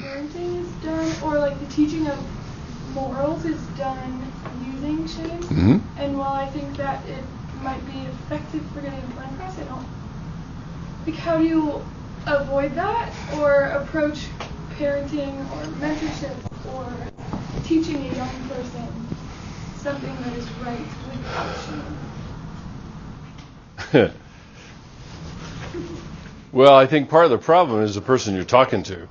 parenting is done, or like the teaching of morals is done using shame. Mm-hmm. And while I think that it might be effective for getting a plan across, I don't. Like, how do you avoid that, or approach parenting or mentorship or teaching a young person something that is right without shame? Well, I think part of the problem is the person you're talking to.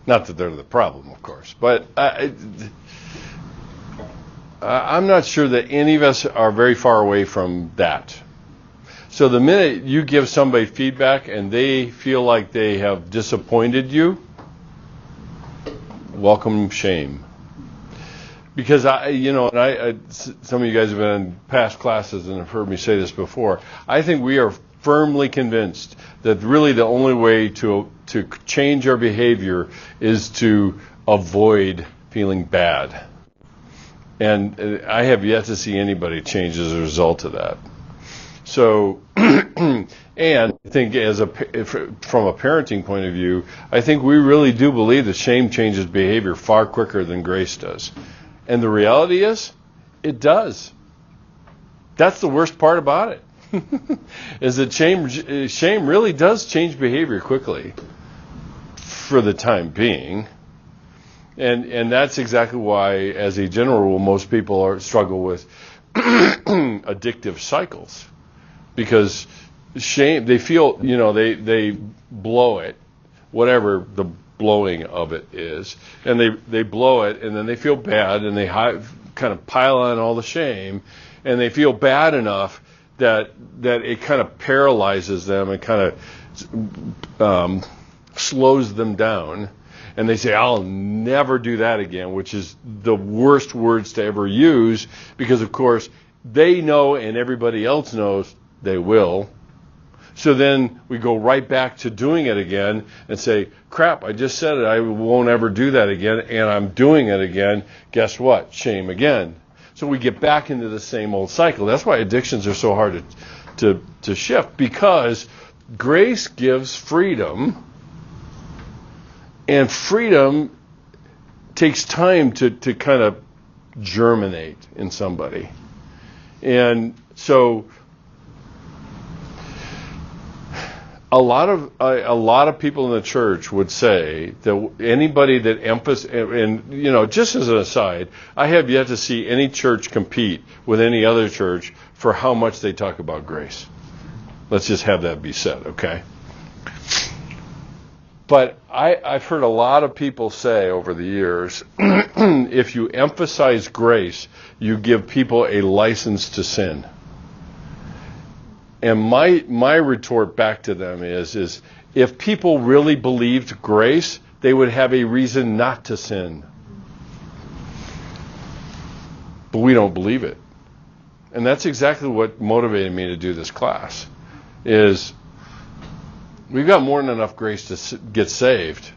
Not that they're the problem, of course, but I'm not sure that any of us are very far away from that. So the minute you give somebody feedback and they feel like they have disappointed you, welcome shame. Because some of you guys have been in past classes and have heard me say this before. I think we are firmly convinced that really the only way to change our behavior is to avoid feeling bad. And I have yet to see anybody change as a result of that. So, and I think from a parenting point of view, I think we really do believe that shame changes behavior far quicker than grace does. And the reality is, it does. That's the worst part about it. Is that shame really does change behavior quickly for the time being. And that's exactly why, as a general rule, most people struggle with addictive cycles. Because shame, they feel, they blow it, whatever the blowing of it is, and they blow it, and then they feel bad, and they kind of pile on all the shame, and they feel bad enough that it kind of paralyzes them and kind of slows them down, and they say, I'll never do that again, which is the worst words to ever use, because of course they know and everybody else knows they will. So then we go right back to doing it again and say, crap, I just said it, I won't ever do that again, and I'm doing it again. Guess what? Shame again. So we get back into the same old cycle. That's why addictions are so hard to shift, because grace gives freedom, and freedom takes time to kind of germinate in somebody. And so a lot of people in the church would say that anybody that and just as an aside, I have yet to see any church compete with any other church for how much they talk about grace. Let's just have that be said, okay? But I've heard a lot of people say over the years, if you emphasize grace, you give people a license to sin. And my retort back to them is if people really believed grace, they would have a reason not to sin. But we don't believe it. And that's exactly what motivated me to do this class, is we've got more than enough grace to get saved,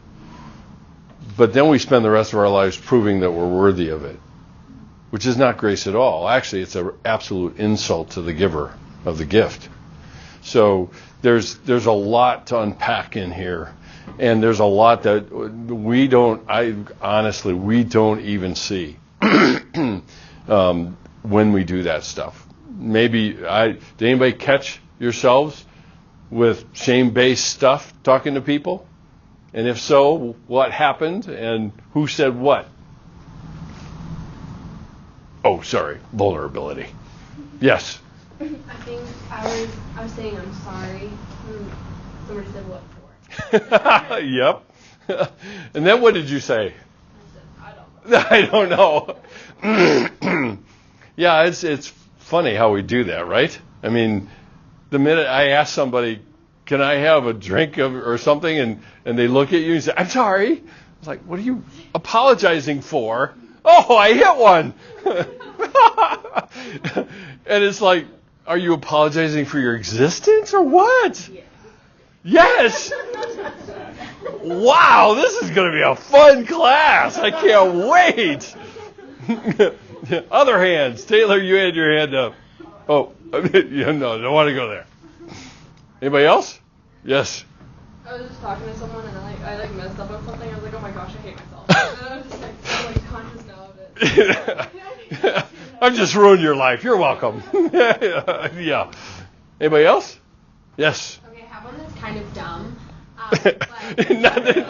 but then we spend the rest of our lives proving that we're worthy of it, which is not grace at all. Actually, it's an absolute insult to the giver of the gift. So there's a lot to unpack in here, and there's a lot that we don't even see when we do that stuff. Did anybody catch yourselves with shame-based stuff talking to people? And if so, what happened and who said what? Oh, sorry, vulnerability. Yes. I think I was saying I'm sorry. Somebody said what for? Yep. And then what did you say? I said, I don't know. Yeah, it's funny how we do that, right? I mean, the minute I ask somebody, can I have a drink or something, and they look at you and say, I'm sorry. It's like, what are you apologizing for? Oh, I hit one. And it's like, are you apologizing for your existence or what? Yes. Wow, this is going to be a fun class. I can't wait. Other hands. Taylor, you had your hand up. Oh, no, don't want to go there. Anybody else? Yes. I was just talking to someone, and I like messed up on something, I was like, oh my gosh, I hate myself. And then I was just like, so like conscious now of it. I've just ruined your life. You're welcome. Yeah. Anybody else? Yes. Okay, I have one that's kind of dumb. Nothing.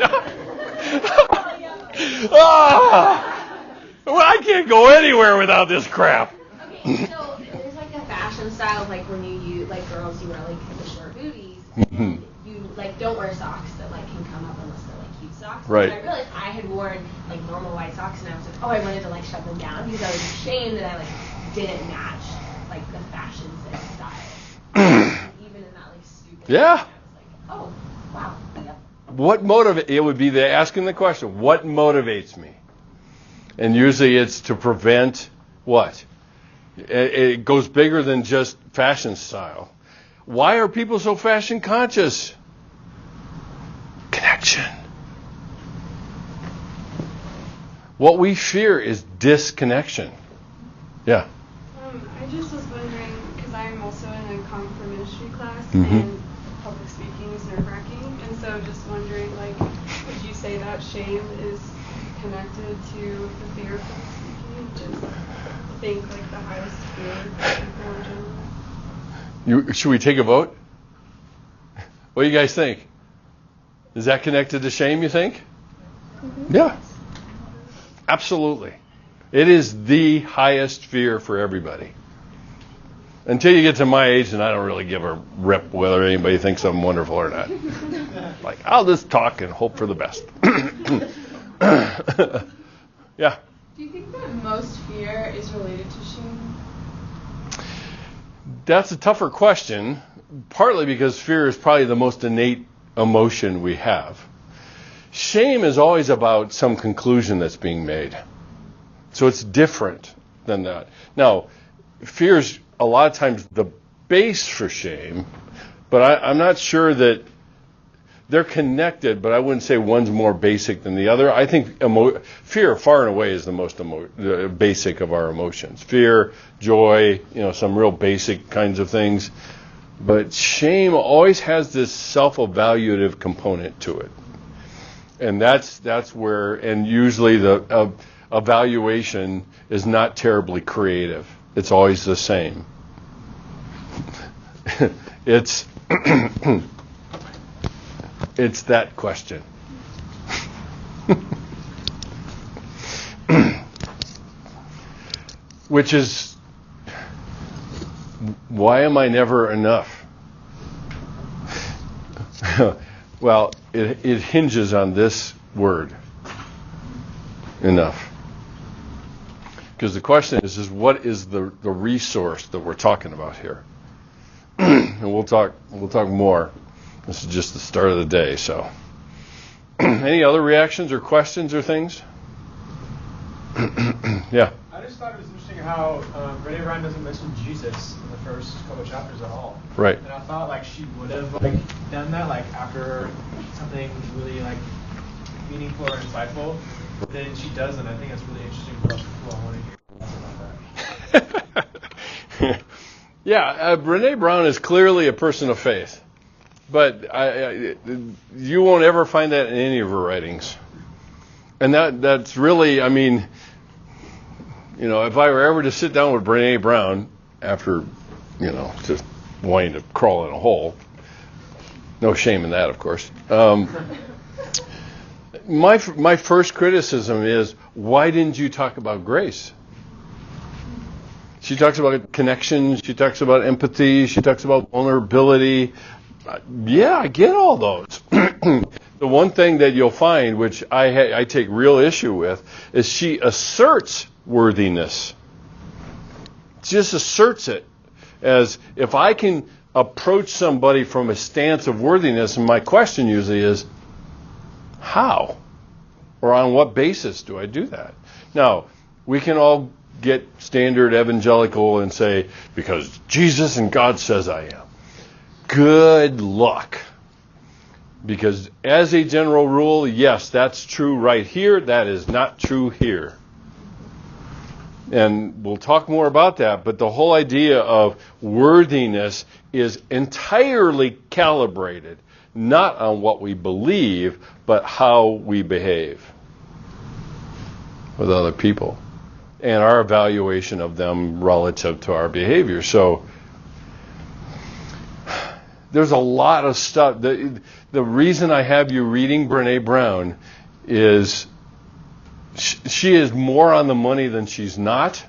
Well, I can't go anywhere without this crap. Okay, so there's like a fashion style of like when you like girls, you wear like the short booties. Mhm. You like don't wear socks that like can come up unless they're like cute socks. Right. And I realized I had worn like normal white socks, and I was like, oh, I wanted to like shove them down because I was ashamed that I like didn't match like the fashion style. Even in that like stupid. Yeah. I was like, oh, wow. Yep. What motivates? It would be asking the question, what motivates me? And usually it's to prevent what? It goes bigger than just fashion style. Why are people so fashion conscious? Connection. What we fear is disconnection. Yeah. I just was wondering, because I am also in a Kung for Ministry class, Mhm. and public speaking is nerve-wracking, and so just wondering, like, would you say that shame is connected to the fear of public speaking, which is, I think, like, the highest fear for people in general? Should we take a vote? What do you guys think? Is that connected to shame, you think? Mm-hmm. Yeah. Absolutely. It is the highest fear for everybody. Until you get to my age, and I don't really give a rip whether anybody thinks I'm wonderful or not. Like, I'll just talk and hope for the best. Yeah. Do you think that most fear is related to shame? That's a tougher question, partly because fear is probably the most innate emotion we have. Shame is always about some conclusion that's being made. So it's different than that. Now, fear is a lot of times the base for shame, but I'm not sure that they're connected, but I wouldn't say one's more basic than the other. I think fear far and away is the most basic of our emotions. Fear, joy, some real basic kinds of things. But shame always has this self-evaluative component to it. And that's where, and usually the evaluation is not terribly creative. It's always the same. It's it's that question. Which is, why am I never enough? Well, it hinges on this word, enough. Because the question is what is the resource that we're talking about here? And we'll talk more. This is just the start of the day, so. Any other reactions or questions or things? Yeah. I just thought it was interesting how Brené Brown doesn't mention Jesus in the first couple chapters at all. Right. And I thought like she would have done that after something really meaningful or insightful. But then she doesn't. I think that's really interesting for people. I want to hear about that. Yeah, Brené Brown is clearly a person of faith. But you won't ever find that in any of her writings. And that's really, if I were ever to sit down with Brené Brown after, just wanting to crawl in a hole, no shame in that, of course. My first criticism is, why didn't you talk about grace? She talks about connection. She talks about empathy. She talks about vulnerability. Yeah, I get all those. The one thing that you'll find, which I take real issue with, is she asserts worthiness. Just asserts it as if I can approach somebody from a stance of worthiness, and my question usually is, how? Or on what basis do I do that? Now, we can all get standard evangelical and say, because Jesus and God says I am. Good luck. Because as a general rule, yes, that's true right here. That is not true here. And we'll talk more about that. But the whole idea of worthiness is entirely calibrated not on what we believe, but how we behave with other people and our evaluation of them relative to our behavior. So there's a lot of stuff. The reason I have you reading Brené Brown is she is more on the money than she's not.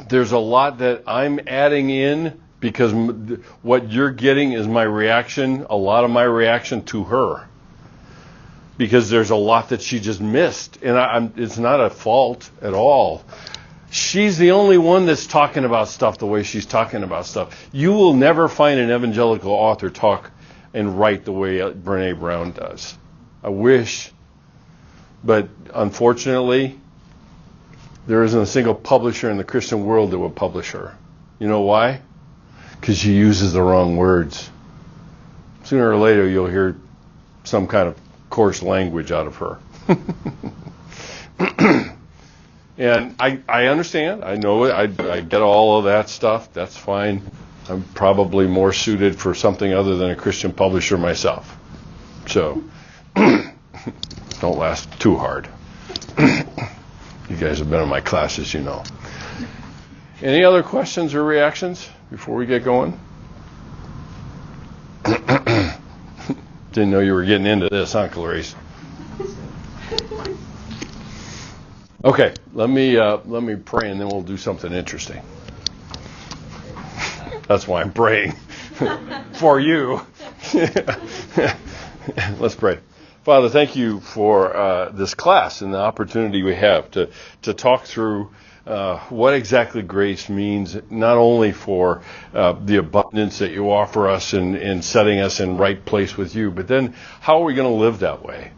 There's a lot that I'm adding in because what you're getting is my reaction, a lot of my reaction to her. Because there's a lot that she just missed. And it's not a fault at all. She's the only one that's talking about stuff the way she's talking about stuff. You will never find an evangelical author talk and write the way Brené Brown does. I wish. But unfortunately, there isn't a single publisher in the Christian world that would publish her. You know why? Because she uses the wrong words. Sooner or later, you'll hear some kind of coarse language out of her. And I understand. I know it. I get all of that stuff. That's fine. I'm probably more suited for something other than a Christian publisher myself. So don't laugh too hard. You guys have been in my classes, you know. Any other questions or reactions before we get going? Didn't know you were getting into this, huh, Clarice? Okay, let me pray and then we'll do something interesting. That's why I'm praying for you. Let's pray. Father, thank you for this class and the opportunity we have to talk through what exactly grace means, not only for the abundance that you offer us in setting us in right place with you, but then how are we going to live that way?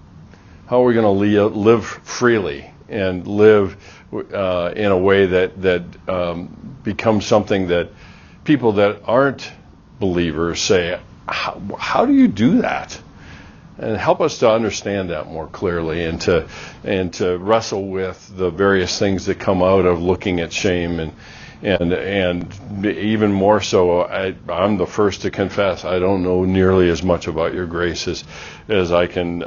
How are we going to live freely and live in a way that becomes something that people that aren't believers say, how do you do that? And help us to understand that more clearly and to wrestle with the various things that come out of looking at shame and even more so, I'm the first to confess I don't know nearly as much about your grace as I can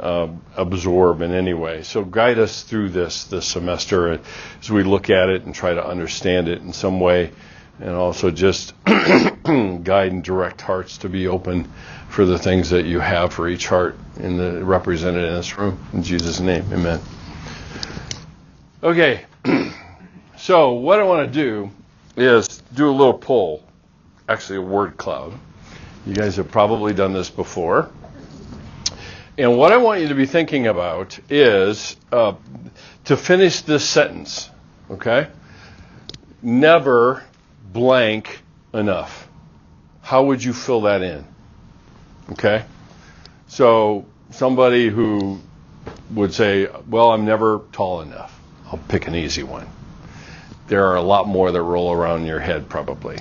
absorb in any way. So guide us through this semester as we look at it and try to understand it in some way, and also just guide and direct hearts to be open for the things that you have for each heart represented in this room. In Jesus' name, amen. Okay, so what I want to do is do a little poll, actually a word cloud. You guys have probably done this before. And what I want you to be thinking about is to finish this sentence, okay? Never blank enough. How would you fill that in? Okay? So somebody who would say, well, I'm never tall enough. I'll pick an easy one. There are a lot more that roll around in your head probably.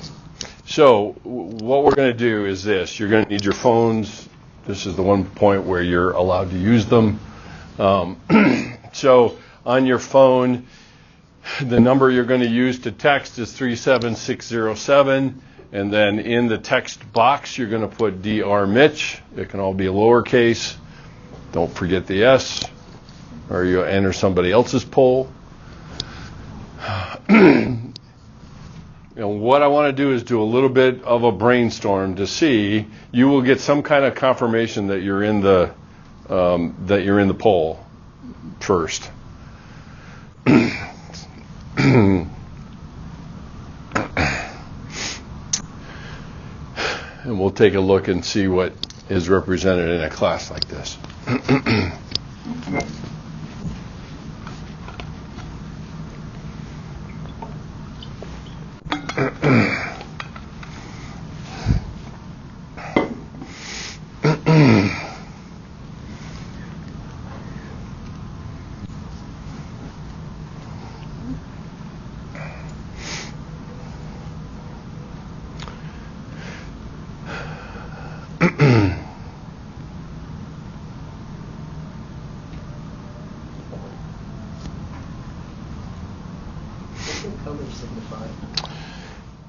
So what we're going to do is this. You're going to need your phones. This is the one point where you're allowed to use them. So on your phone, the number you're going to use to text is 37607. And then in the text box, you're going to put Dr. Mitch. It can all be lowercase. Don't forget the S, or you'll enter somebody else's poll. And what I want to do is do a little bit of a brainstorm to see. You will get some kind of confirmation that you're in the poll first. And we'll take a look and see what is represented in a class like this.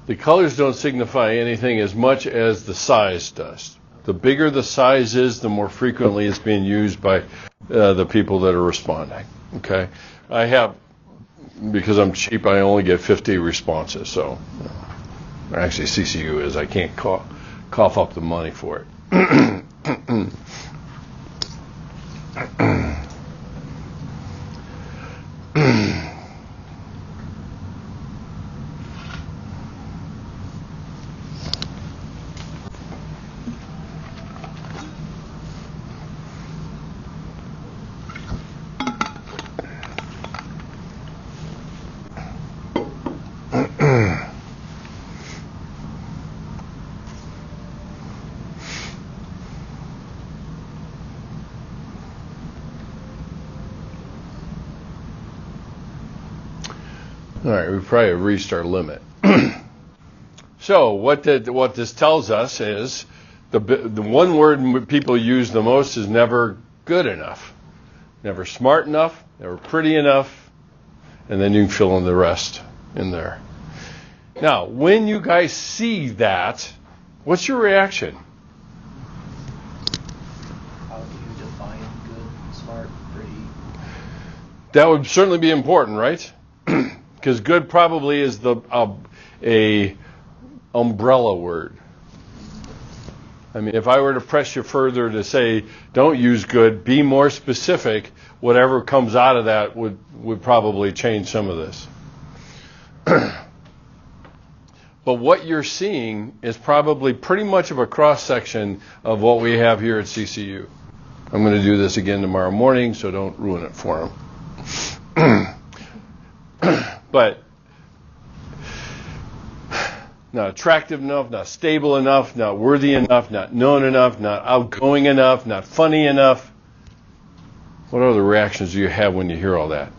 The colors don't signify anything as much as the size does. The bigger the size is, the more frequently it's being used by the people that are responding. Okay, I have, because I'm cheap, I only get 50 responses. So, actually, CCU is, I can't cough up the money for it. All right, we probably have reached our limit. So what this tells us is the one word people use the most is never good enough, never smart enough, never pretty enough, and then you can fill in the rest in there. Now, when you guys see that, what's your reaction? How do you define good, smart, pretty? That would certainly be important, right? Because good probably is a umbrella word. I mean, if I were to press you further to say, don't use good, be more specific, whatever comes out of that would probably change some of this. But what you're seeing is probably pretty much of a cross-section of what we have here at CCU. I'm going to do this again tomorrow morning, so don't ruin it for them. But not attractive enough, not stable enough, not worthy enough, not known enough, not outgoing enough, not funny enough. What other reactions do you have when you hear all that?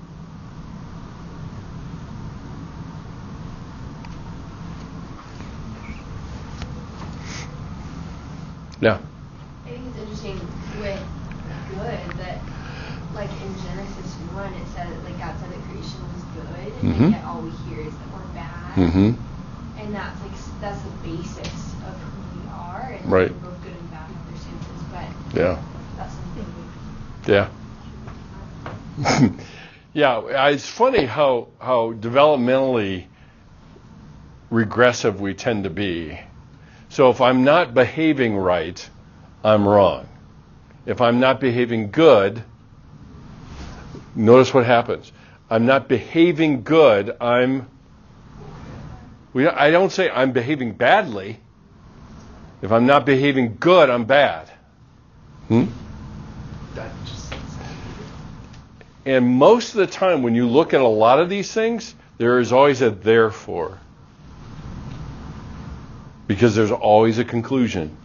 Yeah. I think it's interesting with good that, like in Genesis 1, it said like God said that creation was good, and yet all we hear is that we're bad, and that's the basics of who we are, and right. we're both good and bad in other senses, but yeah, that's something. Yeah. Yeah, it's funny how developmentally regressive we tend to be. So if I'm not behaving right, I'm wrong. If I'm not behaving good, notice what happens. I'm not behaving good, I don't say I'm behaving badly. If I'm not behaving good, I'm bad. And most of the time when you look at a lot of these things, there is always a therefore. Because there's always a conclusion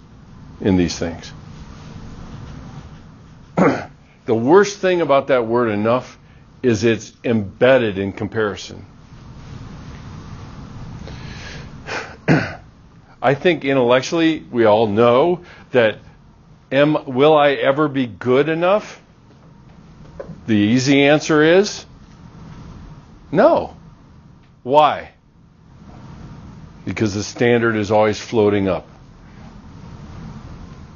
in these things. The worst thing about that word enough is it's embedded in comparison. I think intellectually we all know that will I ever be good enough? The easy answer is no. Why? Because the standard is always floating up.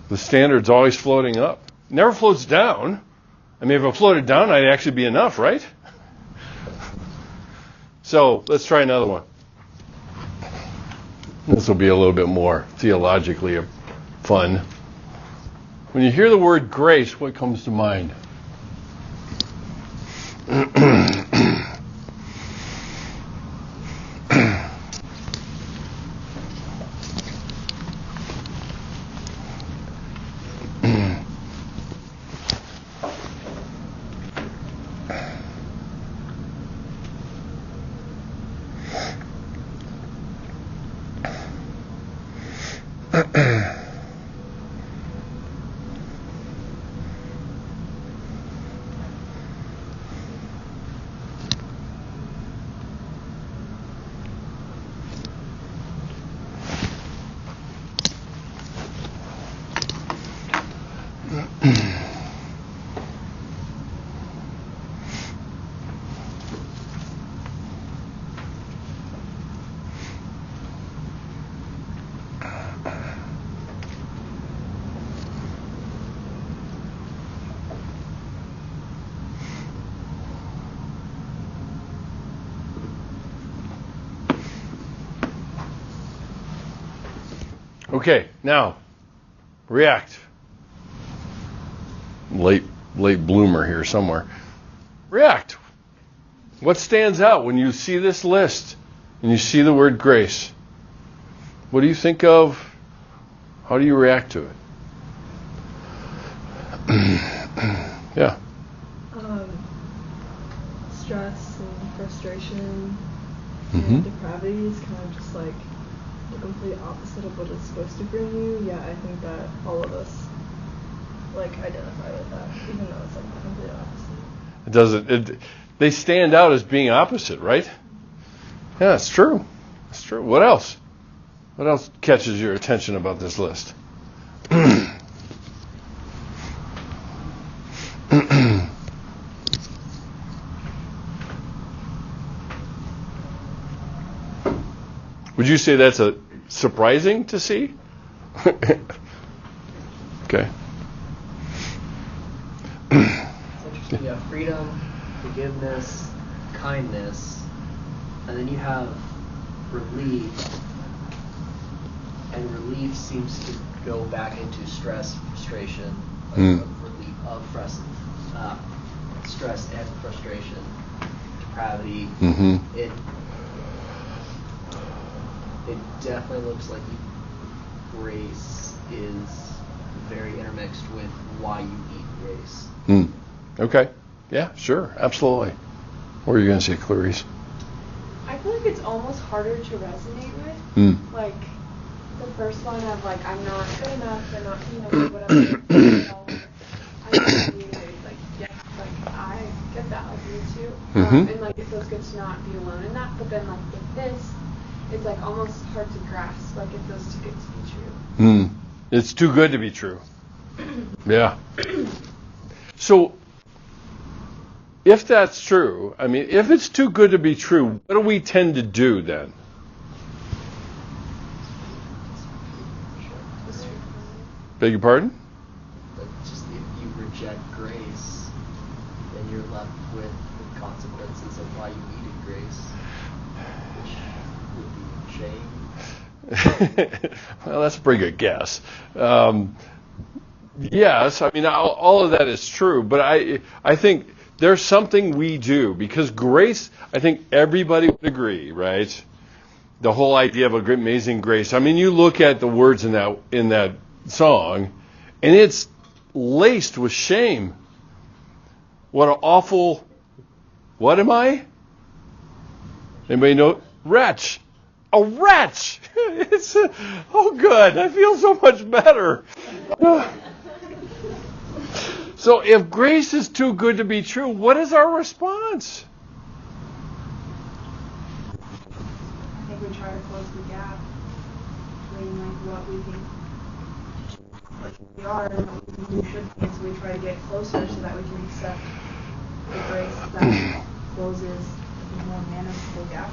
The standard's always floating up. It never floats down. I mean, if it floated down, I'd actually be enough, right? So let's try another one. This will be a little bit more theologically fun. When you hear the word grace, what comes to mind? Okay, now, react. Late bloomer here somewhere. React. What stands out when you see this list and you see the word grace? What do you think of? How do you react to it? Yeah. Stress and frustration Mm-hmm. and depravity is kind of just like the complete opposite of what it's supposed to bring you. Yeah, I think that all of us like identify with that, even though it's like the complete opposite. It doesn't. They stand out as being opposite, right? Yeah, it's true. It's true. What else? What else catches your attention about this list? Would you say that's surprising to see? Okay. It's interesting. You have freedom, forgiveness, kindness, and then you have relief. And relief seems to go back into stress, frustration, of relief, stress and frustration, depravity. Mm-hmm. It definitely looks like grace is very intermixed with why you need grace. Okay. Yeah, sure. Absolutely. What were you going to say, Clarice? I feel like it's almost harder to resonate with. Like the first one of like I'm not good enough or not, whatever. I don't need it. Like yeah, like I get that, like me too. And like it feels good to not be alone in that. But then like with this, it's like almost hard to grasp. Like it feels too good to be true. It's too good to be true. Yeah. So, if that's true, I mean, if it's too good to be true, what do we tend to do then? Beg your pardon? But just if you reject grace, then you're left with the consequences of why you needed grace, which would be shame. Well, that's a pretty good guess. Yes, I mean, all of that is true, but I think there's something we do, because grace, I think everybody would agree, right? The whole idea of a great, amazing grace. I mean, you look at the words in that song, and it's laced with shame. What an awful, what am I? Anybody know? Wretch. A wretch. It's oh good. I feel so much better. So if grace is too good to be true, what is our response? I think we try to close the gap between like what we think we are and what we should be. So we try to get closer so that we can accept the grace that closes the more manageable gap.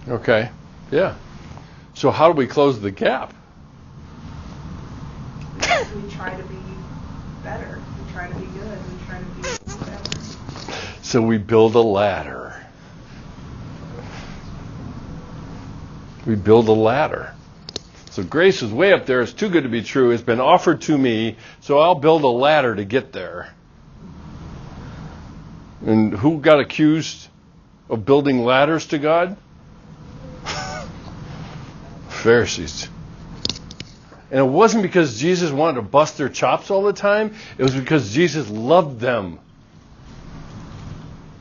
Okay. Yeah. So how do we close the gap? We try to be better. We try to be good. We try to be better. So we build a ladder. We build a ladder. So grace is way up there. It's too good to be true. It's been offered to me, so I'll build a ladder to get there. And who got accused of building ladders to God? Pharisees. And it wasn't because Jesus wanted to bust their chops all the time. It was because Jesus loved them.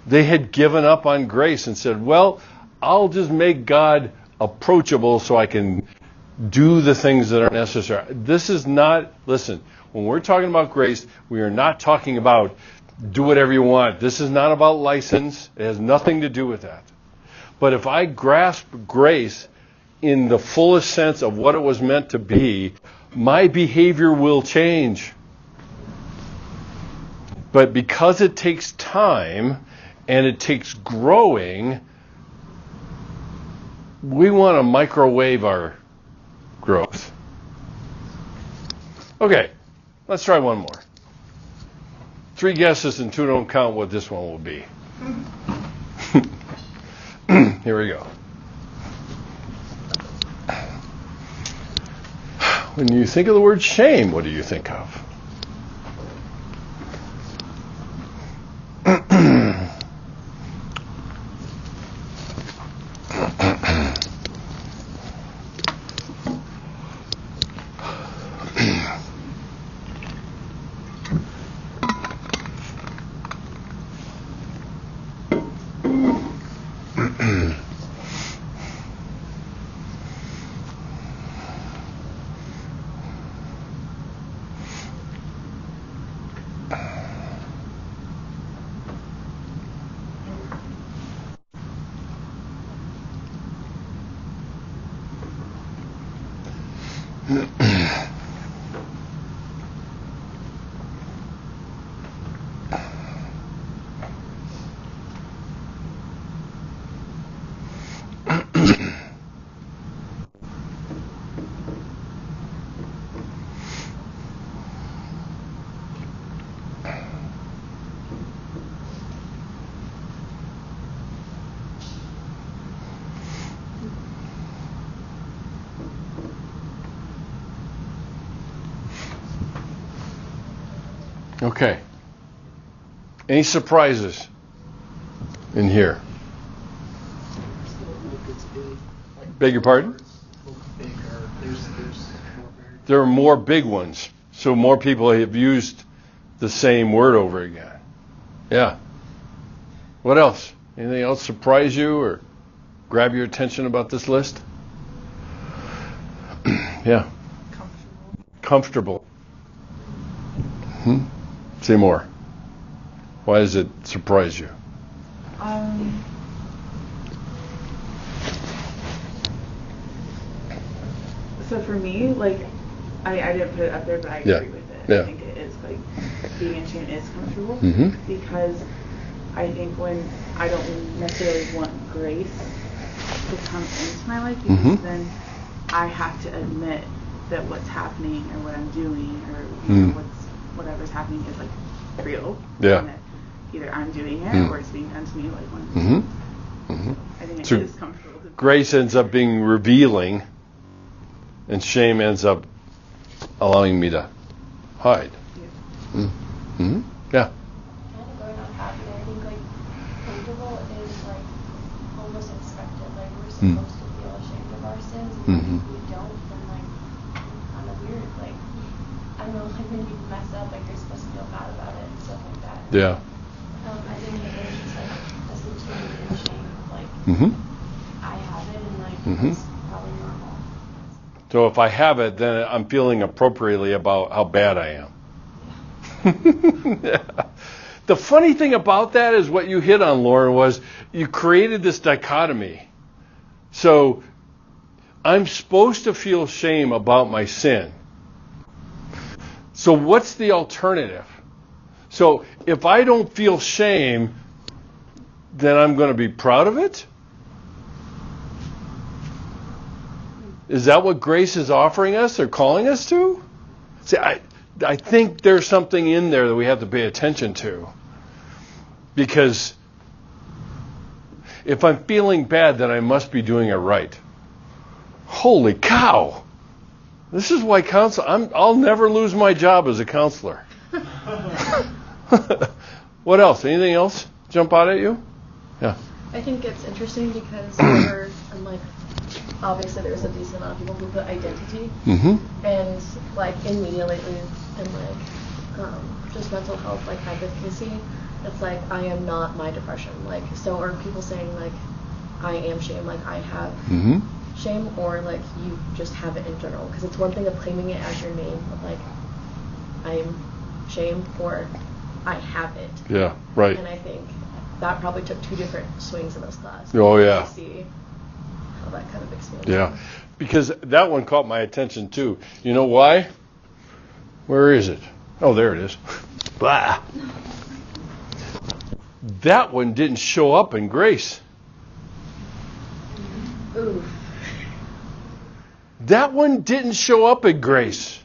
They had given up on grace and said, well, I'll just make God approachable so I can do the things that are necessary. This is not, listen, when we're talking about grace, we are not talking about do whatever you want. This is not about license. It has nothing to do with that. But if I grasp grace in the fullest sense of what it was meant to be, my behavior will change. But because it takes time and it takes growing, we want to microwave our growth. Okay, let's try one more. 3 guesses and 2 don't count what this one will be. Here we go. When you think of the word shame, what do you think of? Okay. Any surprises in here? Beg your pardon? There are more big ones, so more people have used the same word over again. Yeah. What else? Anything else surprise you or grab your attention about this list? Yeah. Comfortable. Say more. Why does it surprise you? So for me, like, I didn't put it up there, but I agree with it. Yeah. I think it is, like, being in shame is comfortable Mm-hmm. because I think when I don't necessarily want grace to come into my life, because then I have to admit that what's happening or what I'm doing or you know, whatever's happening is like real. Yeah. And that either I'm doing it or it's being done to me. Like when I think So it is comfortable. grace ends up being revealing, and shame ends up allowing me to hide. Yeah. Mm-hmm. Yeah. Kind of going on that, I think like comfortable is like almost expected. Like we're supposed to feel ashamed of our sins, and if we don't, then like kind of weird. Like I don't know, like when you mess up, like you're supposed to feel bad about it and stuff like that. Yeah. I think it is just like essentially in shame. Like I have it, and like it's probably normal. So if I have it, then I'm feeling appropriately about how bad I am. Yeah. The funny thing about that is what you hit on, Lauren, was you created this dichotomy. So I'm supposed to feel shame about my sin. So what's the alternative? So if I don't feel shame, then I'm going to be proud of it? Is that what grace is offering us or calling us to? See, I think there's something in there that we have to pay attention to. Because if I'm feeling bad, then I must be doing it right. Holy cow! This is why I'll never lose my job as a counselor. What else? Anything else jump out at you? Yeah. I think it's interesting because whenever I'm like, obviously there's a decent amount of people who put identity, and like in media lately, and like just mental health like advocacy, it's like I am not my depression. Like so, are people saying like I am shame, like I have shame, or like you just have it in general? Because it's one thing of claiming it as your name, of like I'm shame, or I have it. Yeah. Right. And I think that probably took two different swings in this class. Oh yeah. To see how that kind of expands. Yeah, because that one caught my attention too. You know why? Where is it? Oh, there it is. Blah. That one didn't show up in grace. Ooh. That one didn't show up in grace.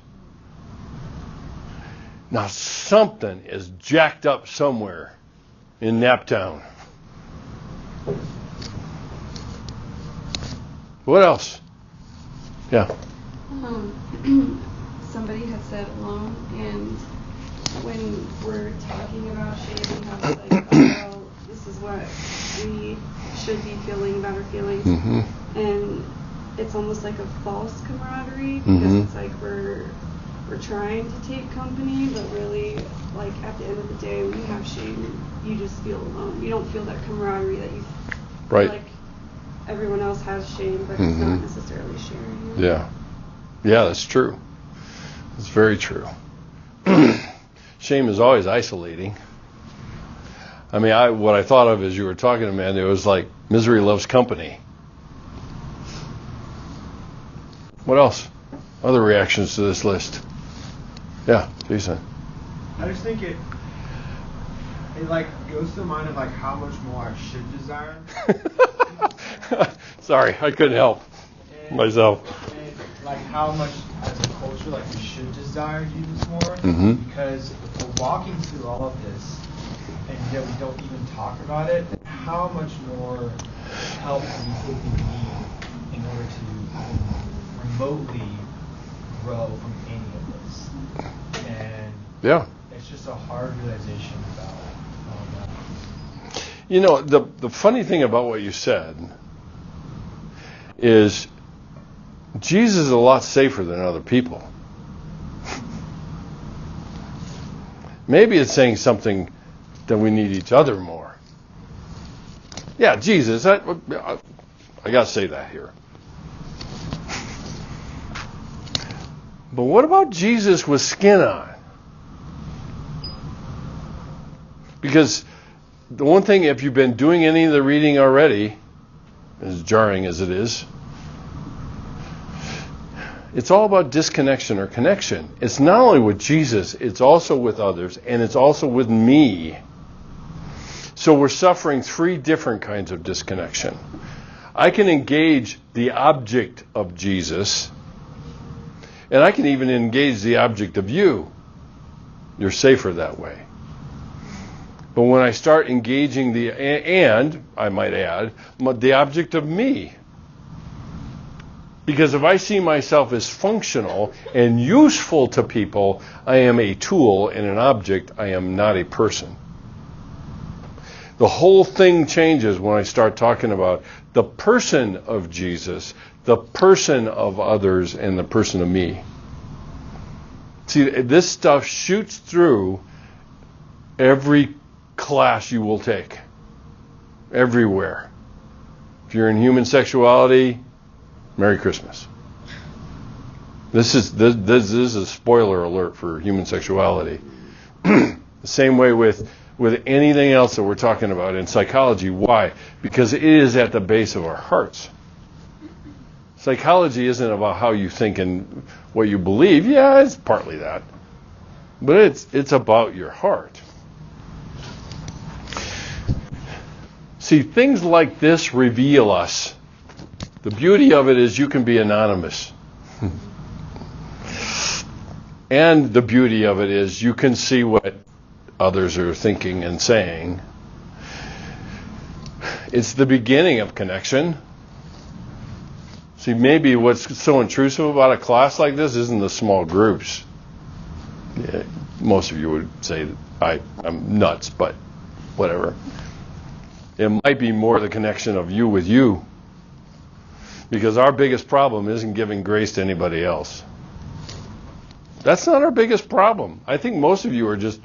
Now something is jacked up somewhere in Naptown. What else? Yeah. Somebody had said alone, and when we're talking about shame, we have like, oh, well, this is what we should be feeling about our feelings, and it's almost like a false camaraderie because it's like we're trying to take company, but really, like at the end of the day, when you have shame, you just feel alone. You don't feel that camaraderie that you feel like everyone else has shame, but it's not necessarily sharing it. Yeah, that's true. It's very true. Shame is always isolating. I mean, what I thought of as you were talking, Amanda, it was like misery loves company. What else? Other reactions to this list? Yeah, Jason. I just think it like goes to the mind of like how much more I should desire. Sorry, I couldn't help myself. And like how much as a culture like we should desire Jesus more, because if we're walking through all of this and yet we don't even talk about it, how much more help do you think we need in order to remotely grow from any of this? And it's just a hard realization about that. You know, the funny thing about what you said is Jesus is a lot safer than other people. Maybe it's saying something that we need each other more. Yeah, Jesus, I got to say that here. But what about Jesus with skin on? Because the one thing, if you've been doing any of the reading already, as jarring as it is, it's all about disconnection or connection. It's not only with Jesus, it's also with others, and it's also with me. So we're suffering three different kinds of disconnection. I can engage the object of Jesus, and I can even engage the object of you. You're safer that way. But when I start engaging and I might add, the object of me. Because if I see myself as functional and useful to people, I am a tool and an object. I am not a person. The whole thing changes when I start talking about the person of Jesus, the person of others, and the person of me. See, this stuff shoots through every class you will take. Everywhere. If you're in human sexuality, Merry Christmas. This is a spoiler alert for human sexuality. The same way with anything else that we're talking about in psychology. Why? Because it is at the base of our hearts. Psychology isn't about how you think and what you believe. Yeah, it's partly that. But it's about your heart. See, things like this reveal us. The beauty of it is you can be anonymous. And the beauty of it is you can see what others are thinking and saying. It's the beginning of connection. See, maybe what's so intrusive about a class like this isn't the small groups. Yeah, most of you would say that I'm nuts, but whatever. It might be more the connection of you with you. Because our biggest problem isn't giving grace to anybody else. That's not our biggest problem. I think most of you are just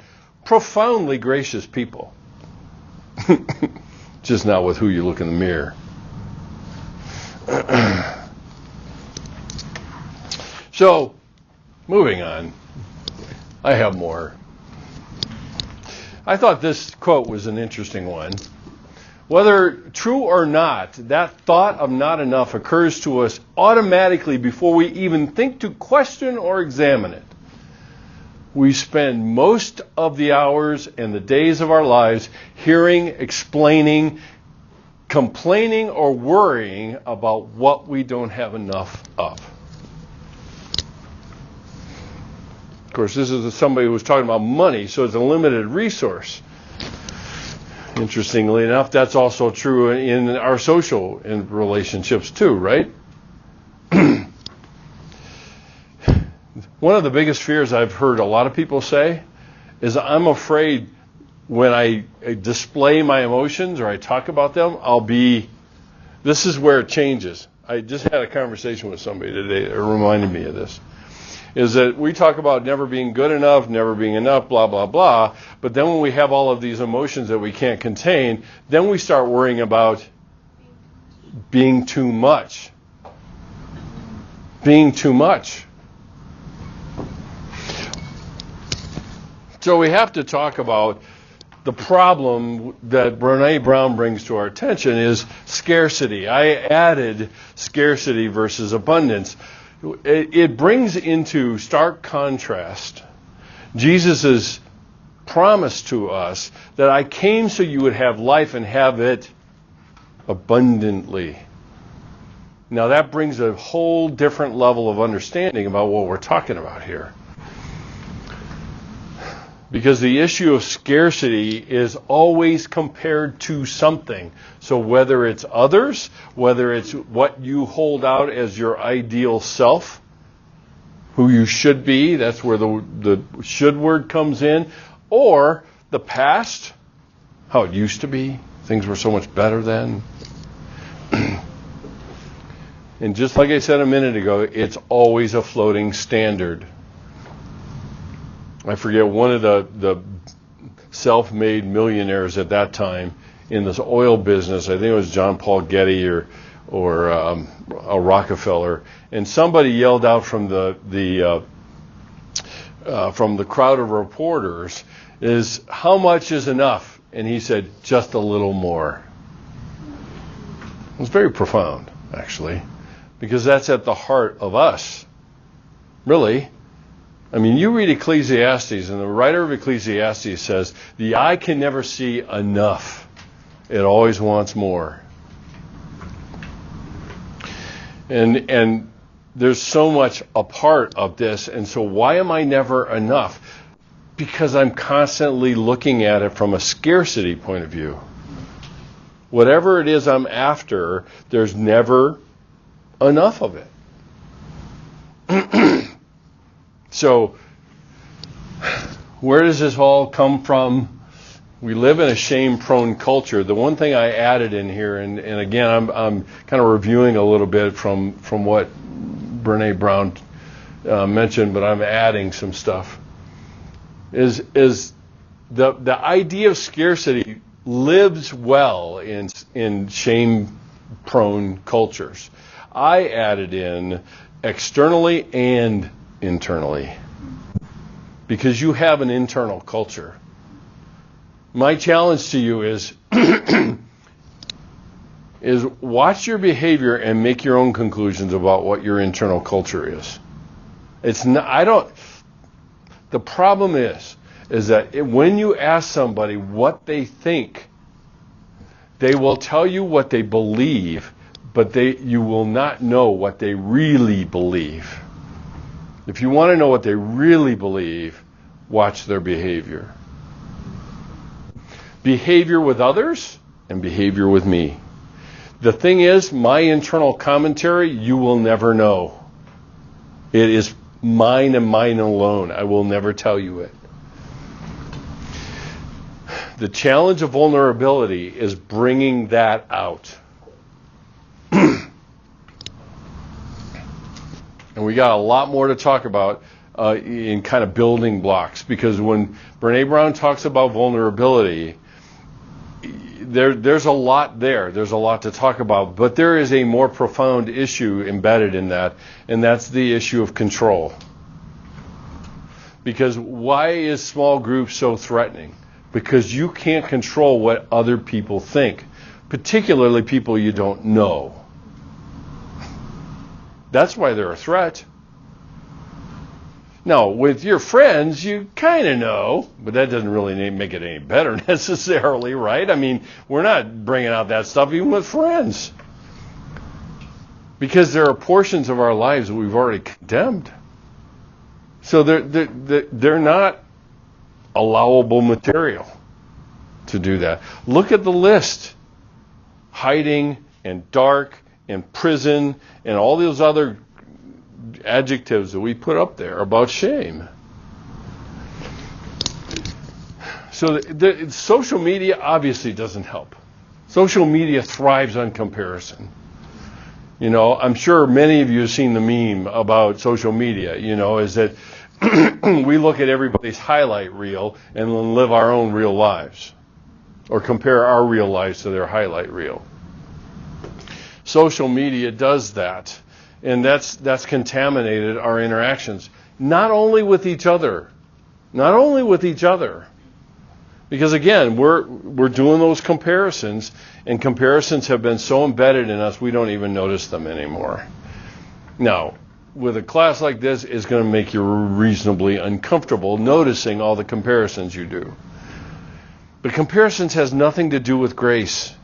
profoundly gracious people. Just not with who you look in the mirror. So, moving on. I have more. I thought this quote was an interesting one. Whether true or not, that thought of not enough occurs to us automatically before we even think to question or examine it. We spend most of the hours and the days of our lives hearing, explaining, complaining, or worrying about what we don't have enough of. Of course, this is somebody who was talking about money, so it's a limited resource. Interestingly enough, that's also true in our social relationships too, right? one of the biggest fears I've heard a lot of people say is I'm afraid when I display my emotions or I talk about them, this is where it changes. I just had a conversation with somebody today that reminded me of this. Is that we talk about never being good enough, never being enough, blah, blah, blah. But then when we have all of these emotions that we can't contain, then we start worrying about being too much. Being too much. So we have to talk about the problem that Brené Brown brings to our attention is scarcity. I added scarcity versus abundance. It brings into stark contrast Jesus' promise to us that I came so you would have life and have it abundantly. Now that brings a whole different level of understanding about what we're talking about here. Because the issue of scarcity is always compared to something. So whether it's others, whether it's what you hold out as your ideal self, who you should be, that's where the should word comes in, or the past, how it used to be, things were so much better then. And just like I said a minute ago, it's always a floating standard. I forget, one of the self-made millionaires at that time in this oil business, I think it was John Paul Getty or a Rockefeller, and somebody yelled out from the crowd of reporters, is how much is enough? And he said, just a little more. It was very profound, actually, because that's at the heart of us, really. I mean, you read Ecclesiastes, and the writer of Ecclesiastes says, the eye can never see enough. It always wants more. And there's so much a part of this, and so why am I never enough? Because I'm constantly looking at it from a scarcity point of view. Whatever it is I'm after, there's never enough of it. So, where does this all come from? We live in a shame-prone culture. The one thing I added in here, and again, I'm kind of reviewing a little bit from what Brené Brown mentioned, but I'm adding some stuff, is the idea of scarcity lives well in shame-prone cultures. I added in externally and internally, because you have an internal culture. My challenge to you is watch your behavior and make your own conclusions about what your internal culture is. It's not. The problem is that when you ask somebody what they think, they will tell you what they believe, but you will not know what they really believe. If you want to know what they really believe, watch their behavior. Behavior with others and behavior with me. The thing is, my internal commentary, you will never know. It is mine and mine alone. I will never tell you it. The challenge of vulnerability is bringing that out. And we got a lot more to talk about in kind of building blocks, because when Brené Brown talks about vulnerability, there's a lot there. There's a lot to talk about, but there is a more profound issue embedded in that, and that's the issue of control. Because why is small groups so threatening? Because you can't control what other people think, particularly people you don't know. That's why they're a threat. Now, with your friends, you kind of know, but that doesn't really make it any better necessarily, right? I mean, we're not bringing out that stuff even with friends. Because there are portions of our lives that we've already condemned. So they're not allowable material to do that. Look at the list. Hiding and dark and prison and all those other adjectives that we put up there about shame. So social media obviously doesn't help. Social media thrives on comparison. I'm sure many of you have seen the meme about social media, is that we look at everybody's highlight reel and then live our own real lives, or compare our real lives to their highlight reel. Social media does that, and that's contaminated our interactions, not only with each other, because again, we're doing those comparisons, and comparisons have been so embedded in us we don't even notice them anymore. Now, with a class like this, it's going to make you reasonably uncomfortable noticing all the comparisons you do. But comparisons has nothing to do with grace.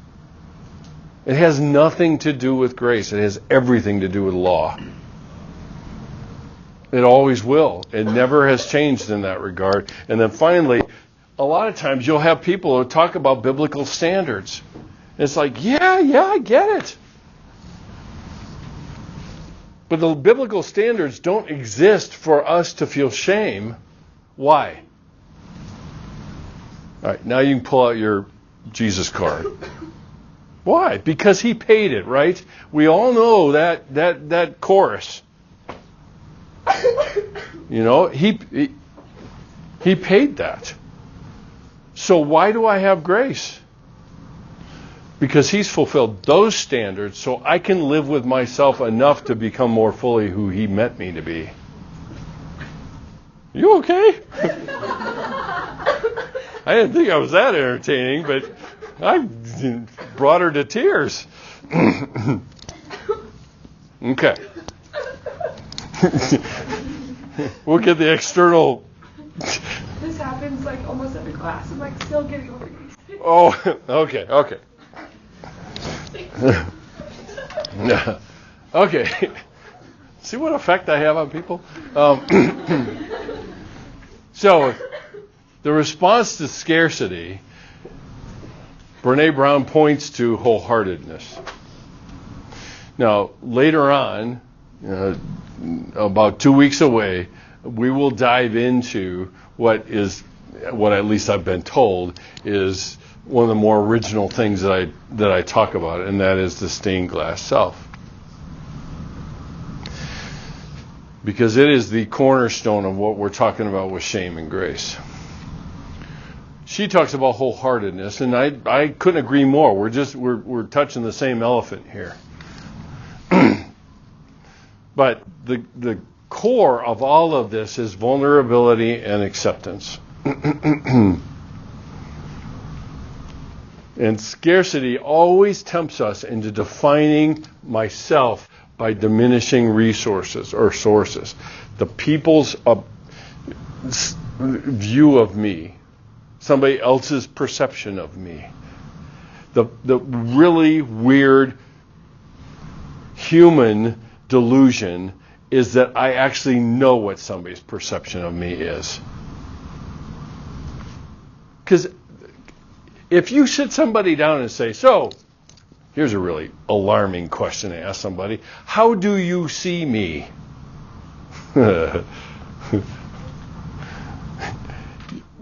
It has nothing to do with grace. It has everything to do with law. It always will. It never has changed in that regard. And then finally, a lot of times you'll have people who talk about biblical standards. It's like, yeah, I get it. But the biblical standards don't exist for us to feel shame. Why? All right, now you can pull out your Jesus card. Why? Because he paid it, right? We all know that chorus. He paid that. So why do I have grace? Because he's fulfilled those standards so I can live with myself enough to become more fully who he meant me to be. You okay? I didn't think I was that entertaining, but I brought her to tears. Okay. We'll get the external. This happens like almost every class. I'm like still getting over these. Oh, okay. Okay. See what effect I have on people? So, the response to scarcity, Brene Brown points to wholeheartedness. Now, later on, about 2 weeks away, we will dive into what at least I've been told is one of the more original things that I talk about, and that is the stained glass self. Because it is the cornerstone of what we're talking about with shame and grace. She talks about wholeheartedness, and I couldn't agree more. We're touching the same elephant here. But the core of all of this is vulnerability and acceptance. And scarcity always tempts us into defining myself by diminishing resources or sources. The people's view of me, somebody else's perception of me. The really weird human delusion is that I actually know what somebody's perception of me is. Because if you sit somebody down and say, so, here's a really alarming question to ask somebody. How do you see me?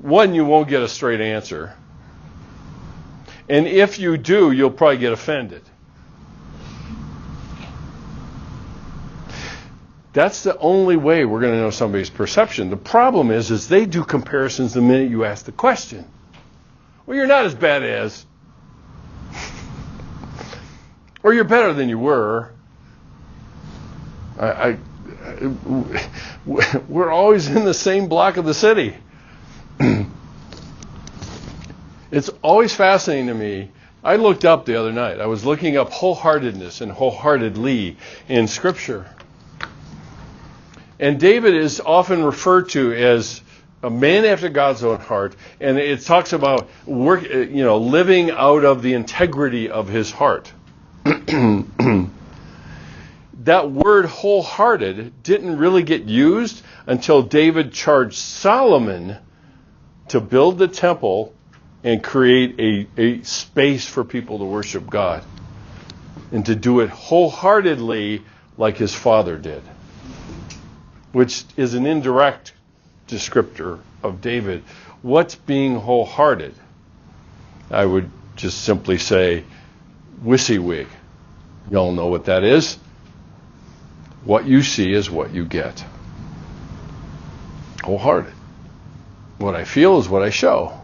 One, you won't get a straight answer. And if you do, you'll probably get offended. That's the only way we're going to know somebody's perception. The problem is they do comparisons the minute you ask the question. Well, you're not as bad as. Or you're better than you were. We're always in the same block of the city. It's always fascinating to me. I looked up the other night. I was looking up wholeheartedness and wholeheartedly in Scripture. And David is often referred to as a man after God's own heart, and it talks about living out of the integrity of his heart. That word wholehearted didn't really get used until David charged Solomon to build the temple and create a space for people to worship God, and to do it wholeheartedly like his father did. which is an indirect descriptor of David. What's being wholehearted? I would just simply say WYSIWYG. Y'all know what that is? What you see is what you get. Wholehearted. What I feel is what I show.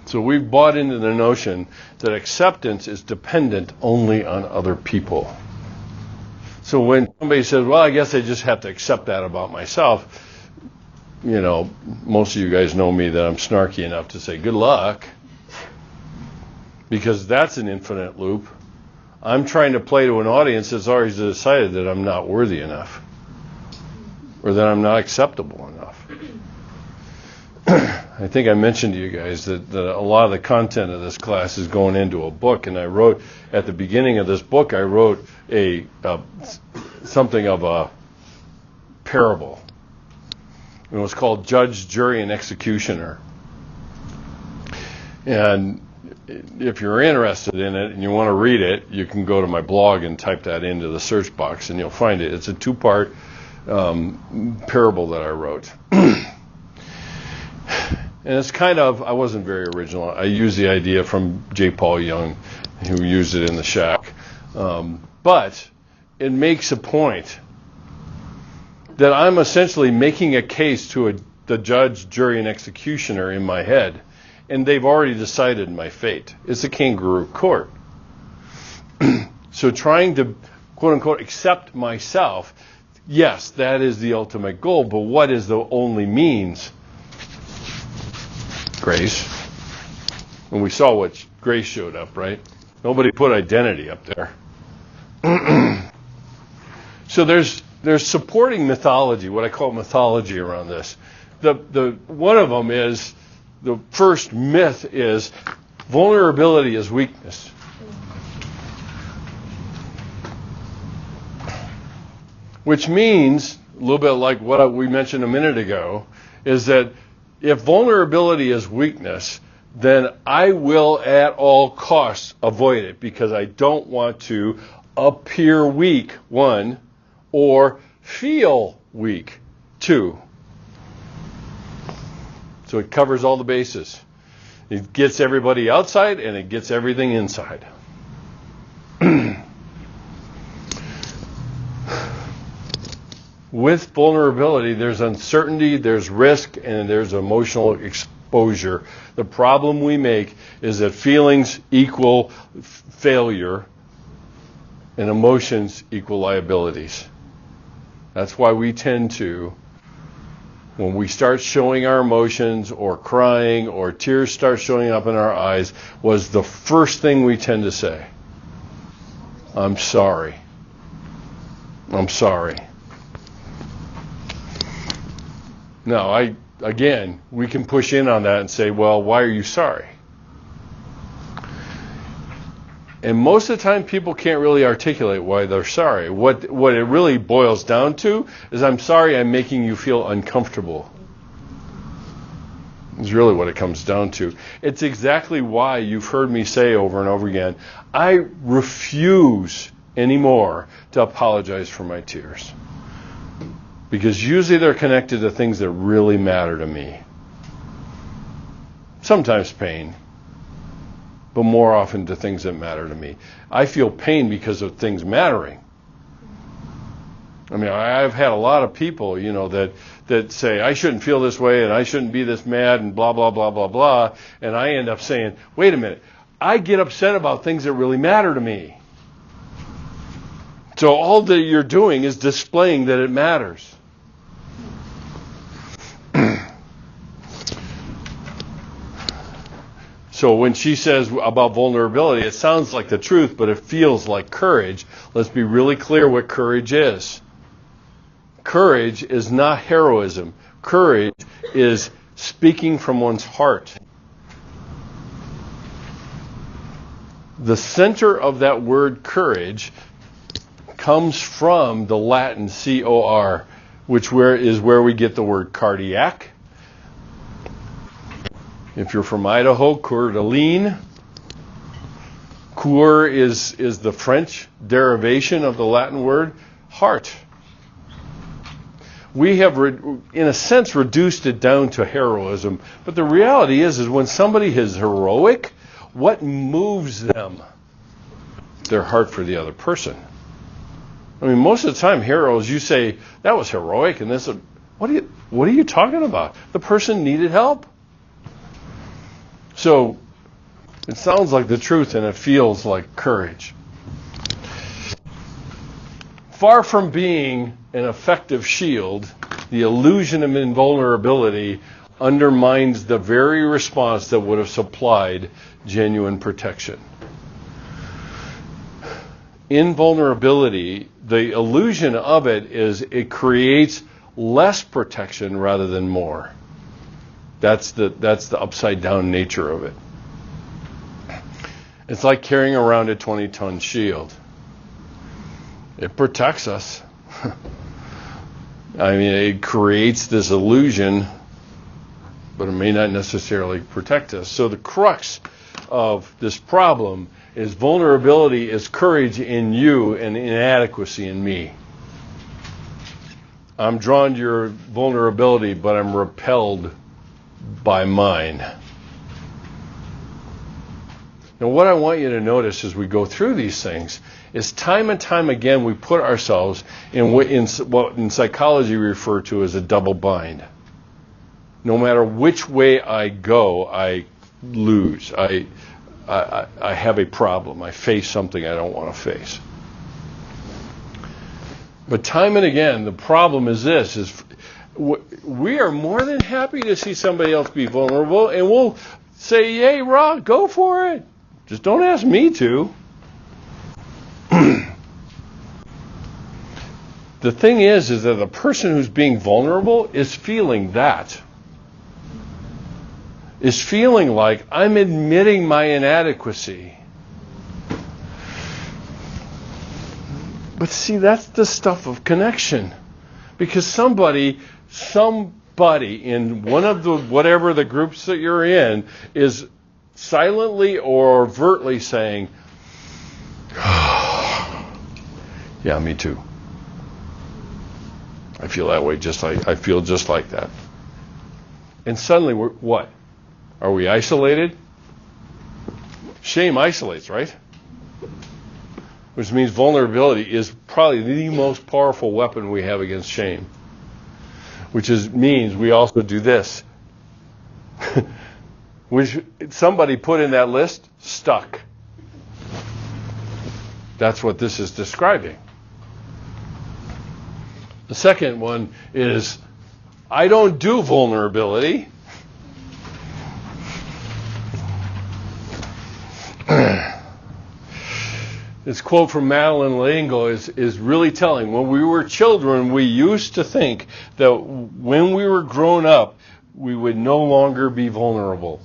So we've bought into the notion that acceptance is dependent only on other people. So when somebody says, well, I guess I just have to accept that about myself, most of you guys know me that I'm snarky enough to say, good luck, because that's an infinite loop. I'm trying to play to an audience that's already decided that I'm not worthy enough, or that I'm not acceptable enough. I think I mentioned to you guys that a lot of the content of this class is going into a book, and I wrote at the beginning of this book, I wrote something of a parable. It was called Judge, Jury, and Executioner. And if you're interested in it and you want to read it, you can go to my blog and type that into the search box, and you'll find it. It's a 2-part parable that I wrote. And it's kind of, I wasn't very original. I used the idea from J. Paul Young, who used it in The Shack. But it makes a point that I'm essentially making a case to the judge, jury, and executioner in my head, and they've already decided my fate. It's a kangaroo court. So trying to, quote unquote, accept myself, yes, that is the ultimate goal, but what is the only means? Grace. And we saw what grace showed up, right? Nobody put identity up there. So there's supporting mythology, what I call mythology around this. The one of them is, the first myth is vulnerability is weakness. Which means, a little bit like what we mentioned a minute ago, is that if vulnerability is weakness, then I will at all costs avoid it because I don't want to appear weak, 1, or feel weak, 2. So it covers all the bases. It gets everybody outside and it gets everything inside. With vulnerability, there's uncertainty, there's risk, and there's emotional exposure. The problem we make is that feelings equal failure and emotions equal liabilities. That's why we tend to, when we start showing our emotions or crying or tears start showing up in our eyes, was the first thing we tend to say. I'm sorry. I'm sorry. Now, we can push in on that and say, well, why are you sorry? And most of the time, people can't really articulate why they're sorry. What it really boils down to is, I'm sorry I'm making you feel uncomfortable. Is really what it comes down to. It's exactly why you've heard me say over and over again, I refuse anymore to apologize for my tears. Because usually they're connected to things that really matter to me. Sometimes pain, but more often to things that matter to me. I feel pain because of things mattering. I mean, I've had a lot of people, that say, I shouldn't feel this way and I shouldn't be this mad and blah, blah, blah, blah, blah. And I end up saying, wait a minute, I get upset about things that really matter to me. So all that you're doing is displaying that it matters. So when she says about vulnerability, it sounds like the truth, but it feels like courage. Let's be really clear what courage is. Courage is not heroism. Courage is speaking from one's heart. The center of that word courage comes from the Latin cor, which is where we get the word cardiac. If you're from Idaho, Coeur d'Alene. Cœur is the French derivation of the Latin word heart. We have, in a sense, reduced it down to heroism. But the reality is when somebody is heroic, what moves them? Their heart for the other person. I mean, most of the time, heroes, you say, that was heroic, and this, what are you talking about? The person needed help. So, it sounds like the truth, and it feels like courage. Far from being an effective shield, the illusion of invulnerability undermines the very response that would have supplied genuine protection. Invulnerability, the illusion of it is it creates less protection rather than more. That's the upside down nature of it. It's like carrying around a 20-ton shield. It protects us. I mean, it creates this illusion, but it may not necessarily protect us. So the crux of this problem is vulnerability is courage in you and inadequacy in me. I'm drawn to your vulnerability, but I'm repelled by mine. Now, what I want you to notice as we go through these things is time and time again we put ourselves in what in psychology we refer to as a double bind. No matter which way I go, I lose. I have a problem. I face something I don't want to face. But time and again, the problem is this, is we are more than happy to see somebody else be vulnerable, and we'll say, yay, Rob, go for it. Just don't ask me to. The thing is that the person who's being vulnerable is feeling that. Is feeling like I'm admitting my inadequacy. But see, that's the stuff of connection. Because somebody in one of the whatever the groups that you're in is silently or overtly saying, yeah, me too. I feel that way I feel just like that. And suddenly we're what? Are we isolated? Shame isolates, right? Which means vulnerability is probably the most powerful weapon we have against shame. Which means we also do this. Which somebody put in that list, stuck. That's what this is describing. The second one is, I don't do vulnerability. This quote from Madeleine L'Engle is really telling. When we were children, we used to think that when we were grown up, we would no longer be vulnerable.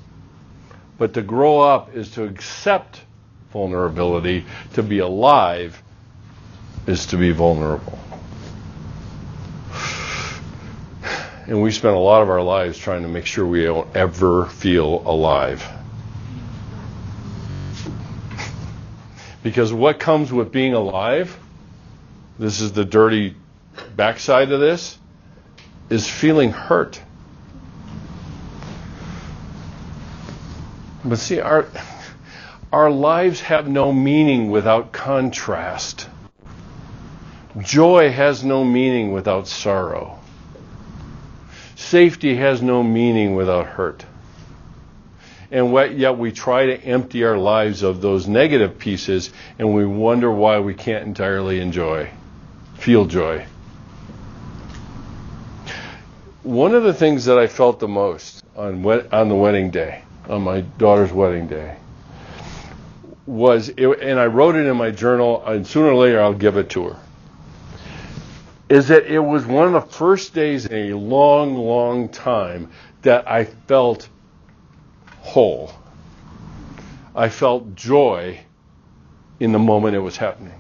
But to grow up is to accept vulnerability. To be alive is to be vulnerable. And we spend a lot of our lives trying to make sure we don't ever feel alive. Because what comes with being alive, this is the dirty backside of this, is feeling hurt. But see, our lives have no meaning without contrast. Joy has no meaning without sorrow. Safety has no meaning without hurt. And yet we try to empty our lives of those negative pieces, and we wonder why we can't entirely feel joy. One of the things that I felt the most on the wedding day, on my daughter's wedding day, and I wrote it in my journal, and sooner or later I'll give it to her, is that it was one of the first days in a long, long time that I felt whole. I felt joy in the moment it was happening.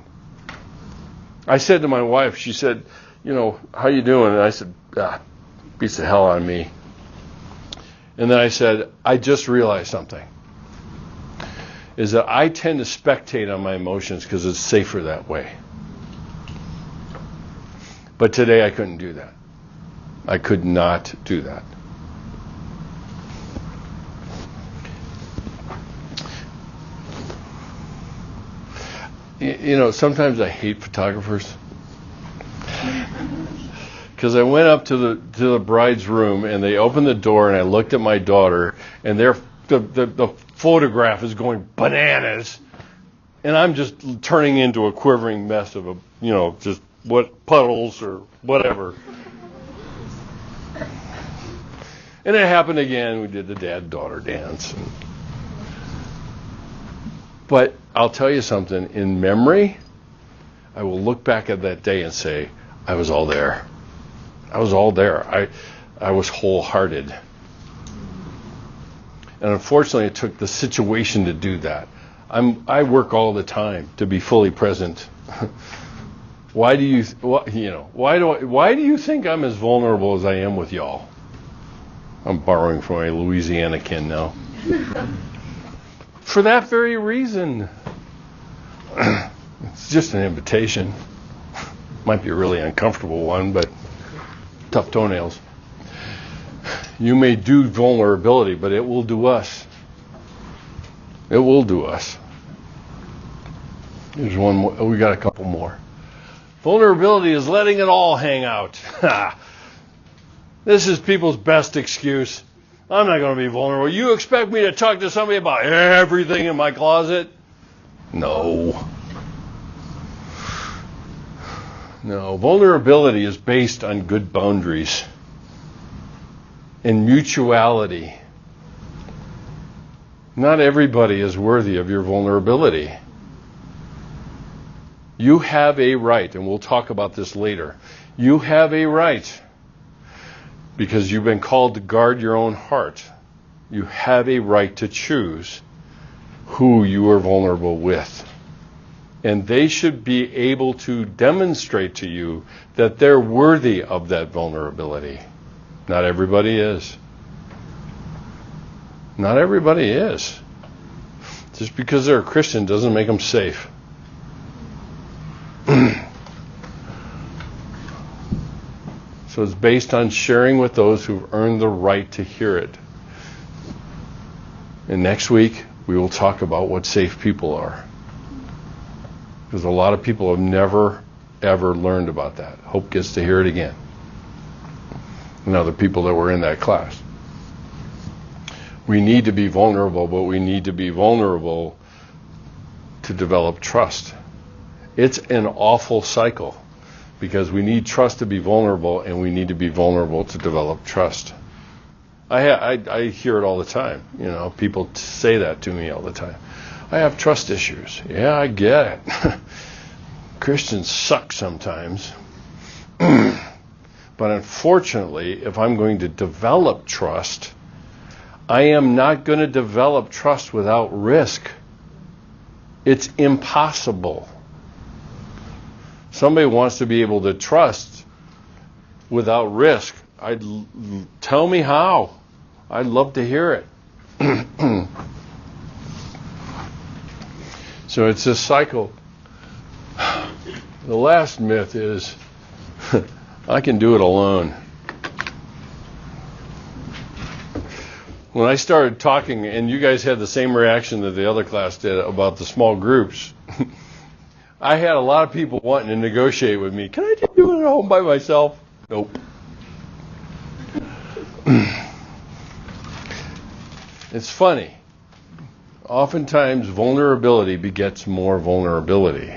I said to my wife, she said, how you doing? And I said, beats the hell out of me. And then I said, I just realized something. is that I tend to spectate on my emotions because it's safer that way. But today I couldn't do that. I could not do that. You know, sometimes I hate photographers. Because I went up to the bride's room and they opened the door and I looked at my daughter and the photograph is going bananas and I'm just turning into a quivering mess of just puddles or whatever. And it happened again. We did the dad-daughter dance. But I'll tell you something. In memory, I will look back at that day and say, I was all there. I was all there. I was wholehearted. And unfortunately, it took the situation to do that. I work all the time to be fully present. Why do you think I'm as vulnerable as I am with y'all? I'm borrowing from my Louisiana kin now. For that very reason. It's just an invitation. Might be a really uncomfortable one, but tough toenails. You may do vulnerability, but it will do us. It will do us. Here's one more. We got a couple more. Vulnerability is letting it all hang out. This is people's best excuse. I'm not going to be vulnerable. You expect me to talk to somebody about everything in my closet? No. No. Vulnerability is based on good boundaries and mutuality. Not everybody is worthy of your vulnerability. You have a right, and we'll talk about this later. You have a right, because you've been called to guard your own heart. You have a right to choose who you are vulnerable with. And they should be able to demonstrate to you that they're worthy of that vulnerability. Not everybody is. Not everybody is. Just because they're a Christian doesn't make them safe. So it's based on sharing with those who've earned the right to hear it. And next week, we will talk about what safe people are. Because a lot of people have never, ever learned about that. Hope gets to hear it again. And other people that were in that class. We need to be vulnerable, but we need to be vulnerable to develop trust. It's an awful cycle. Because we need trust to be vulnerable, and we need to be vulnerable to develop trust. I hear it all the time. You know, people say that to me all the time. I have trust issues. Yeah, I get it. Christians suck sometimes. But unfortunately, if I'm going to develop trust, I am not going to develop trust without risk. It's impossible. Somebody wants to be able to trust without risk. Tell me how. I'd love to hear it. So it's this cycle. The last myth is, I can do it alone. When I started talking, and you guys had the same reaction that the other class did about the small groups, I had a lot of people wanting to negotiate with me. Can I just do it at home by myself? Nope. It's funny. Oftentimes, vulnerability begets more vulnerability.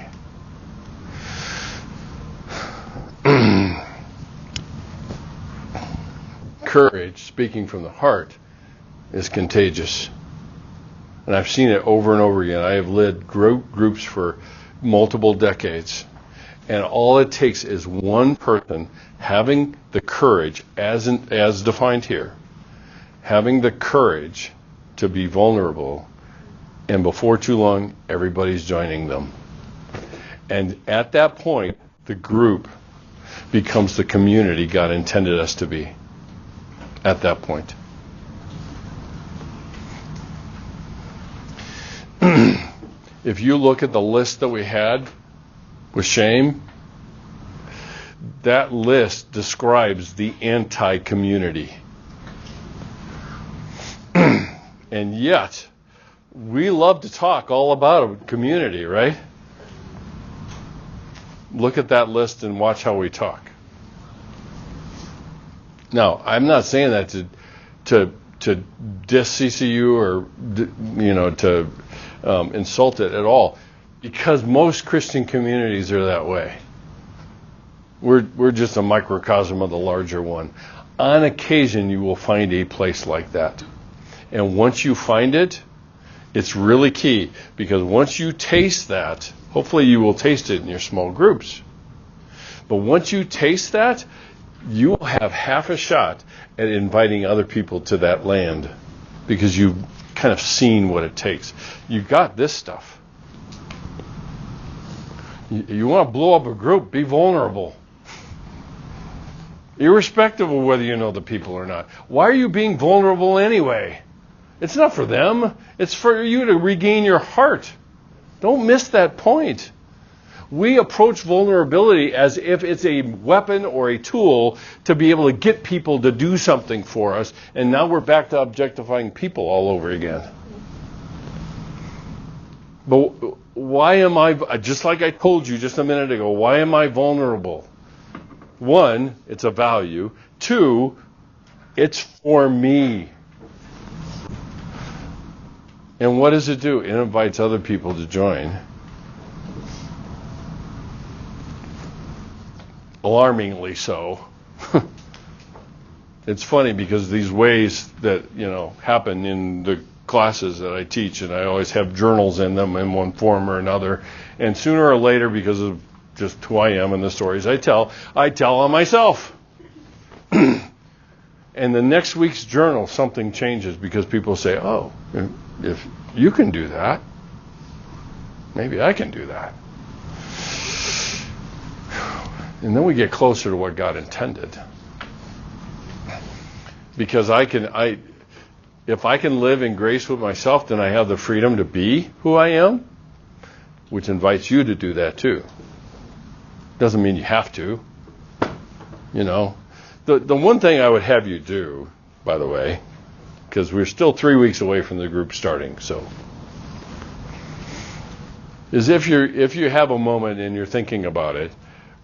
Courage, speaking from the heart, is contagious. And I've seen it over and over again. I have led groups for multiple decades. And all it takes is one person having the courage, as defined here, having the courage to be vulnerable, and before too long, everybody's joining them. And at that point, the group becomes the community God intended us to be. At that point. if you look at the list that we had with shame, that list describes the anti-community. And yet, we love to talk all about a community, right? Look at that list and watch how we talk. Now, I'm not saying that to diss CCU or to insult it at all, because most Christian communities are that way. We're just a microcosm of the larger one. On occasion, you will find a place like that. And once you find it, it's really key, because once you taste that, hopefully you will taste it in your small groups. But once you taste that, you will have half a shot at inviting other people to that land, because you've kind of seen what it takes. You got this stuff. You want to blow up a group, be vulnerable. Irrespective of whether you know the people or not. Why are you being vulnerable anyway? It's not for them. It's for you to regain your heart. Don't miss that point. We approach vulnerability as if it's a weapon or a tool to be able to get people to do something for us, and now we're back to objectifying people all over again. But why am I, just like I told you just a minute ago, why am I vulnerable? One, it's a value. Two, it's for me. And what does it do? It invites other people to join. Alarmingly so. It's funny because these ways that, happen in the classes that I teach, and I always have journals in them in one form or another, and sooner or later, because of just who I am and the stories I tell on myself. And the next week's journal, something changes, because people say, oh, if you can do that, maybe I can do that. And then we get closer to what God intended. Because if I can live in grace with myself, then I have the freedom to be who I am, which invites you to do that too. Doesn't mean you have to. The one thing I would have you do, by the way, because we're still 3 weeks away from the group starting, so, is if you have a moment and you're thinking about it,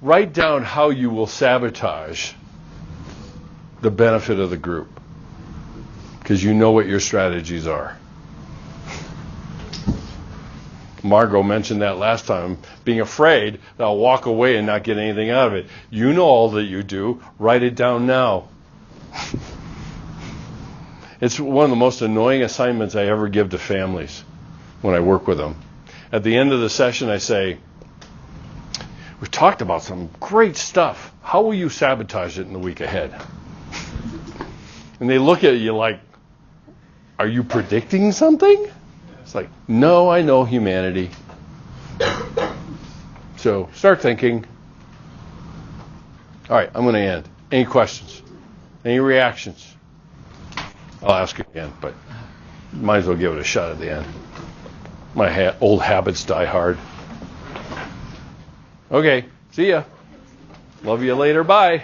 write down how you will sabotage the benefit of the group, because you know what your strategies are. Margot mentioned that last time, being afraid that I'll walk away and not get anything out of it. You know all that you do. Write it down now. It's one of the most annoying assignments I ever give to families when I work with them. At the end of the session, I say, we've talked about some great stuff. How will you sabotage it in the week ahead? And they look at you like, are you predicting something? It's like, no, I know humanity. So start thinking. All right, I'm going to end. Any questions? Any reactions? I'll ask again, but might as well give it a shot at the end. My old habits die hard. Okay, see ya. Love you later. Bye.